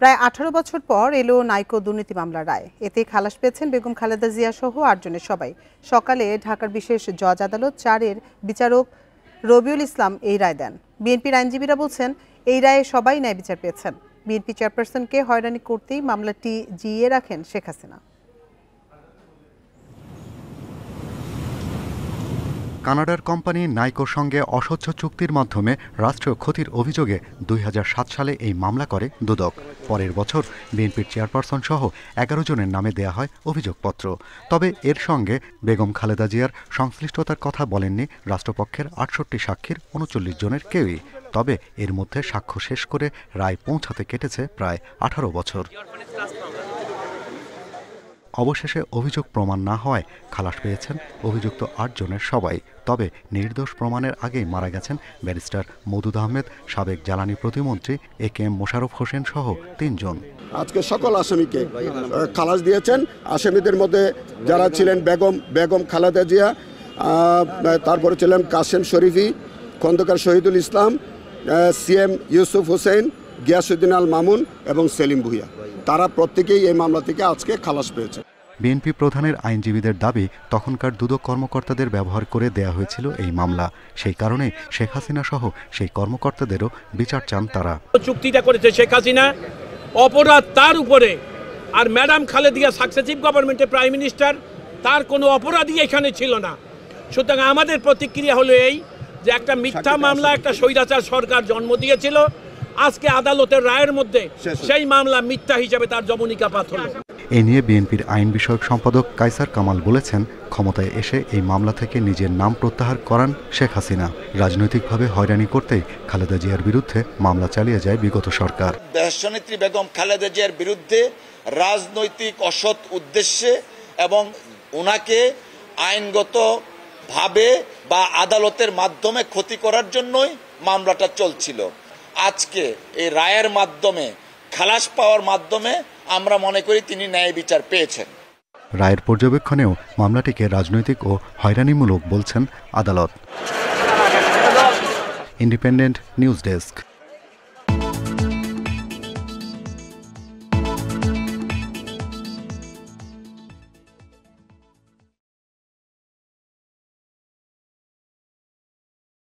প্রায় 18 বছর পর এলো নাইকো দুর্নীতি মামলার রায়। এতে খালাস পেয়েছেন বেগম খালেদা জিয়া সহ 8 জনের সবাই। সকালে ঢাকার বিশেষ জজ আদালত 4-এর বিচারক রবিউল ইসলাম এই রায় দেন। বিএনপির আইনজীবীরা বলছেন, এই রায়ে সবাই ন্যায় বিচার পেয়েছেন। বিএনপি চেয়ারপারসনকে হয়রানি করতেই মামলাটি জিইয়ে রাখেন শেখ হাসিনা। কানাডার কোম্পানি নাইকোর সঙ্গে অস্বচ্ছ চুক্তির মাধ্যমে রাষ্ট্রীয় ক্ষতির অভিযোগে 2007 সালে এই মামলা করে দুদক। পরের বছর বিএনপির চেয়ারপারসন সহ 11 জনের নামে দেয়া হয় অভিযোগপত্র। তবে এর সঙ্গে বেগম খালেদা জিয়ার সংশ্লিষ্টতার কথা বলেননি রাষ্ট্রপক্ষের 68 সাক্ষীর 39 জনের কেউই। তবে এর মধ্যে সাক্ষ্য শেষ করে রায় পৌঁছাতে কেটেছে প্রায় 18 বছর। অবশেষে অভিযোগ প্রমাণ না হওয়ায় খালাস পেয়েছেন অভিযুক্ত 8 জনের সবাই। তবে নির্দোষ প্রমাণের আগেই মারা গেছেন ব্যারিস্টার মওদুদ আহমেদ, সাবেক জ্বালানি প্রতিমন্ত্রী একেএম মোশাররফ হোসেন সহ 3 জন। আজকে সকল আসামিকে খালাস দিয়েছেন। আসামিদের মধ্যে যারা ছিলেন বেগম খালেদা জিয়া, তারপরে ছিলেন কাসেম শরীফি, খন্দকার শহীদুল ইসলাম, সিএম ইউসুফ হোসেন, গিয়াসউদ্দিন আল মামুন এবং সেলিম ভুঁইয়া। তারা প্রত্যেকেই এই মামলা থেকে আজকে খালাস পেয়েছে। বিএনপি প্রধানের আইনজীবীদের দাবি, তখনকার দুদক কর্মকর্তাদের ব্যবহার করে দেয়া হয়েছিল এই মামলা। সেই কারণে শেখ হাসিনা সহ সেই কর্মকর্তাদেরও বিচার চান তারা। চুক্তিটা করেছে শেখ হাসিনা, অপরাধ তার উপরে। আর ম্যাডাম খালেদা সাকসেসিভ গভর্নমেন্টের প্রাইম মিনিস্টার, তার কোনো অপরাধী এখানে ছিল না। সুতরাং আমাদের প্রতিক্রিয়া হলো এই যে একটা মিথ্যা মামলা একটা স্বৈরাচার সরকার জন্ম দিয়েছিল। আজকে আদালতের রায়ের মধ্যে সেই মামলা মিথ্যা হিসেবে তার যবনিকাপাত হলো। এ নিয়ে বিএনপির আইন বিষয়ক সম্পাদক কায়সার কামাল বলেছেন, ক্ষমতায় এসে এই মামলা থেকে নিজের নাম প্রত্যাহার করান শেখ হাসিনা। রাজনৈতিকভাবে হয়রানি করতেই খালেদা জিয়ার বিরুদ্ধে মামলা চালিয়ে যায় বিগত সরকার। দেশনেত্রী বেগম খালেদা জিয়ার বিরুদ্ধে রাজনৈতিক অসৎ উদ্দেশ্যে এবং ওনাকে আইনগত ভাবে বা আদালতের মাধ্যমে ক্ষতি করার জন্যই মামলাটা চলছিল। আজকে এই রায়ের মাধ্যমে, খালাস পাওয়ার মাধ্যমে আমরা মনে করি তিনি ন্যায় বিচার পেয়েছেন। রায়ের পর্যবেক্ষণেও মামলাটিকে রাজনৈতিক ও হয়রানিমূলক বলছেন আদালত। Independent news desk.